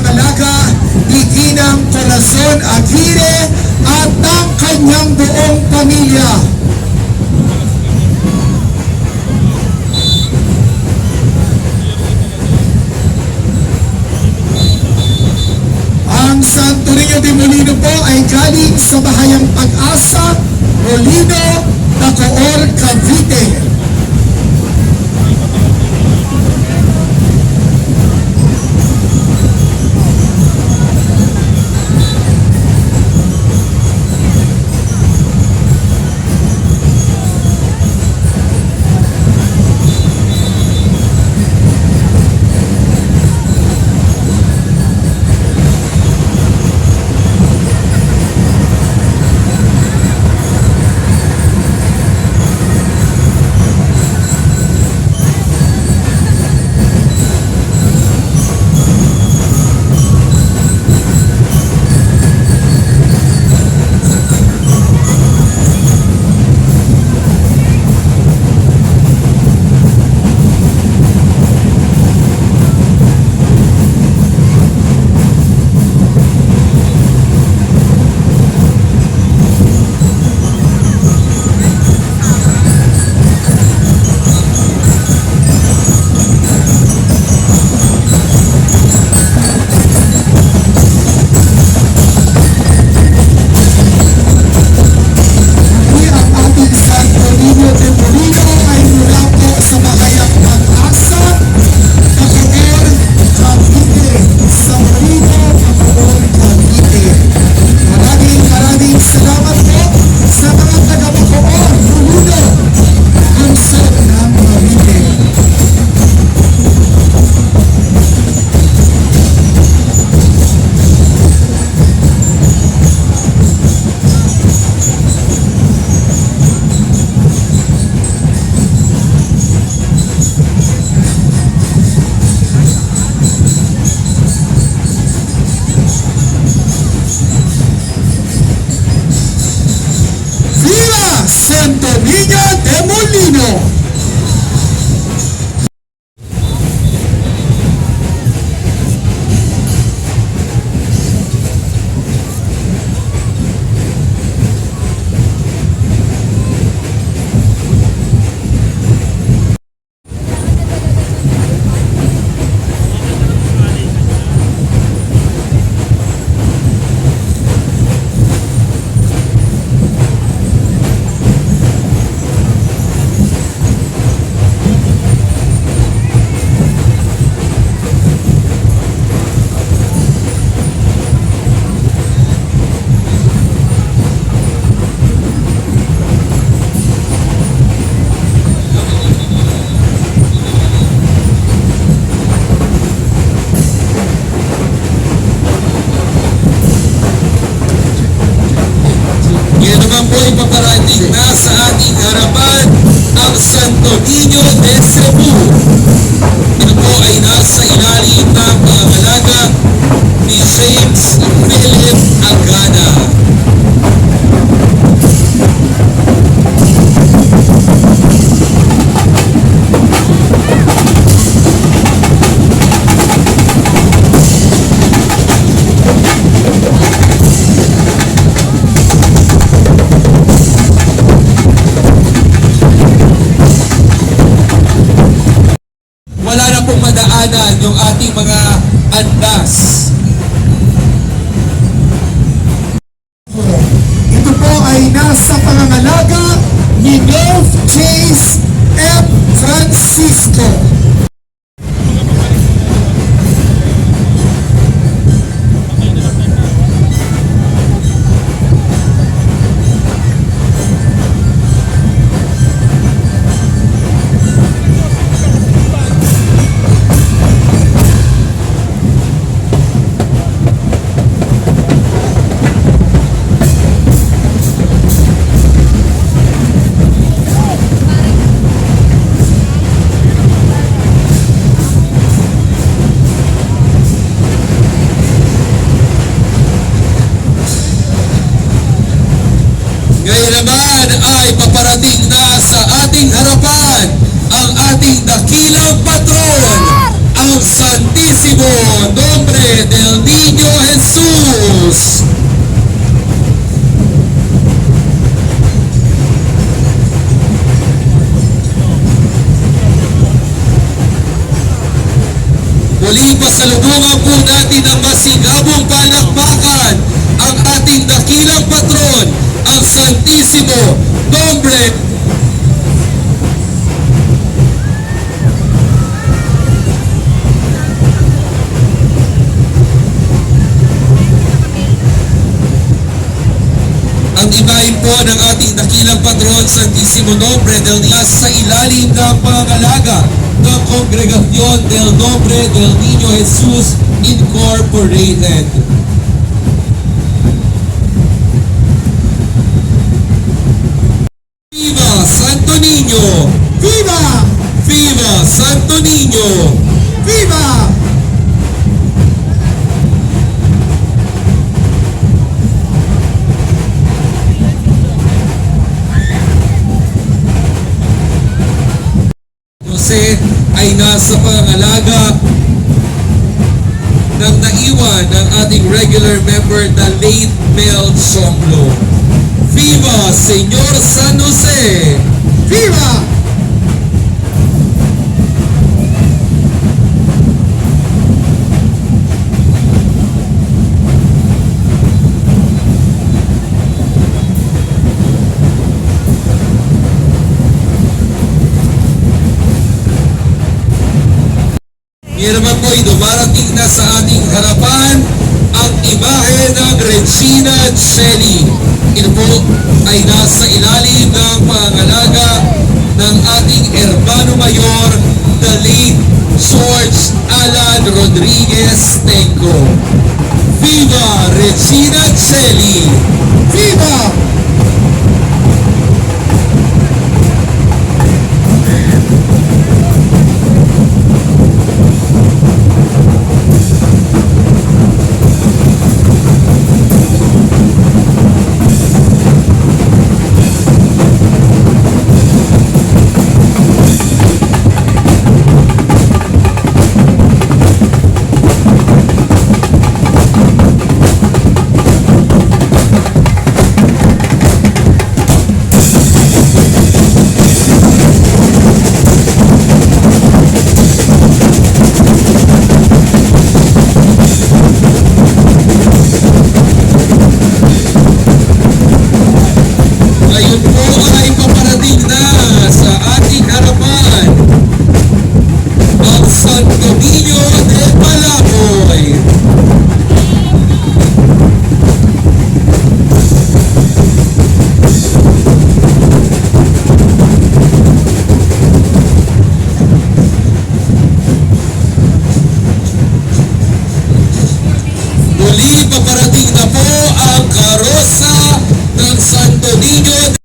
pangangalaga ni Ginang Corazon Aguirre at ang kanyang buong pamilya. Ang Santo Niño de Molino po ay galing sa Bahayang Pag-asa, Molino, Bacoor, Cavite. Santo Niño de Molino. Ipaparating na sa ating harapan ang Santo Niño de Cebu. Ito po ay nasa ilalim ng pangangalaga ni James Philip Agana. Wala na pong madaanan yung ating mga andas. Ito po ay nasa pangangalaga ni North Chase F. Francisco. ay paparating na sa ating harapan ang ating dakilang patron, ang Santísimo Nombre del Muli pasalubungan po natin ang masigabong palakpakan ang ating dakilang patron, ang Santissimo Nombre ang ibahin po ng ating dakilang patron, Santissimo Nombre del Dios, sa ilalim ng pangangalaga ng Kongregasyon del Nombre del Niño Jesus Incorporated. Viva Santo Niño! Viva! Viva Santo Niño! Viva! Jose ay nasa pangangalaga ng naiwan ng ating regular member na late Mel Chonglo. Viva Señor San Jose! Viva! Ngayon naman po ay dumarating na sa ating harapan ang imahe ng Regina Celli. Ito po ay nasa ilalim ng pangangalaga ng ating Hermano Mayor, the late George Alan Rodriguez Tenco. Viva Regina Celli! Viva! Ngayon po ay paparating na sa ating harapan ang Santo Niño de Palaboy. Muli paparating na po ang karosa ng Santo Niño de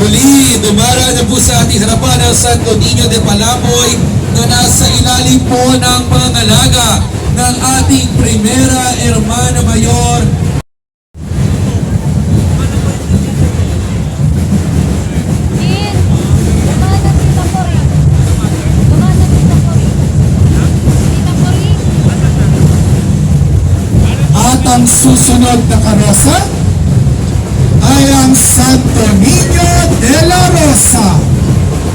Muli, dumara na po sa ating harapan ang Santo Niño de Palaboy na nasa ilalim po ng pangangalaga ng ating Primera Hermana Mayor, At ang susunod na karosa ay ang Santo Niño de la Rosa.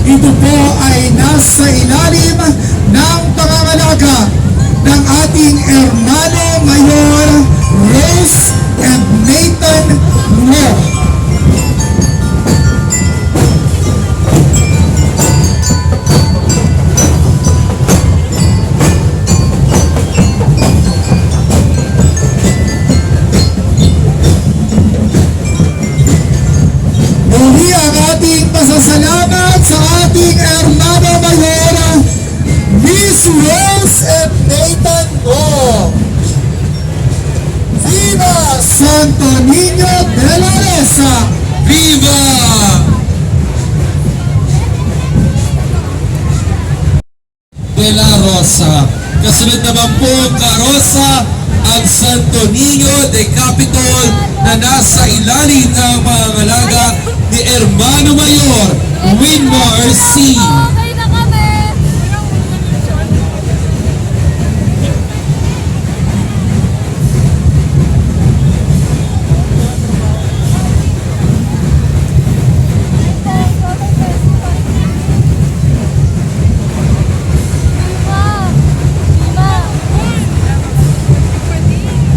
Ito po ay nasa ilalim ng pangangalaga ng ating Hermano Mayor Rose and Nathan Mo. Muli ang ating pasasalamat sa ating Hermano Mayor, Miss Rose and Nathan Go. Viva Santo Niño de la Rosa! Viva! De la Rosa. Kasunod naman po karosa ang Santo Niño de Capitol na nasa ilalim ng pangangalaga ni Hermano Mayor Winmar C. Okay na kami.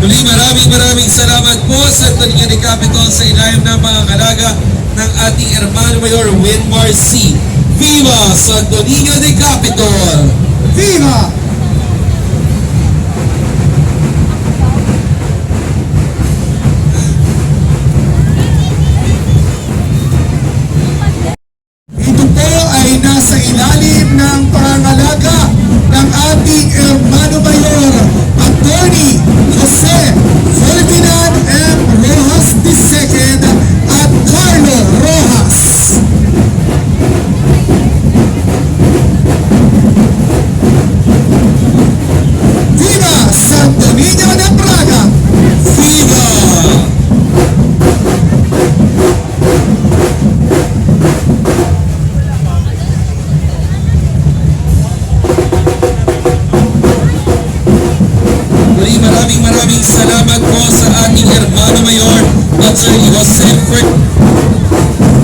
Muli maraming salamat po Santo Niño de Capitol sa ilalim ng mga kalaga ng ating Hermano Mayor Winmar C. Viva Santo Niño de Capitol! Viva! Ito po ay nasa ilalim ng pangangalaga ng ating Hermano Mayor, Attorney Jose Ferdinand M. Rojas II at Carlo Rojas. Viva Santo Niño de Praga! Viva! Muli maraming salamat po sa ating Hermano Mayor, Attorney Jose Ferdinand.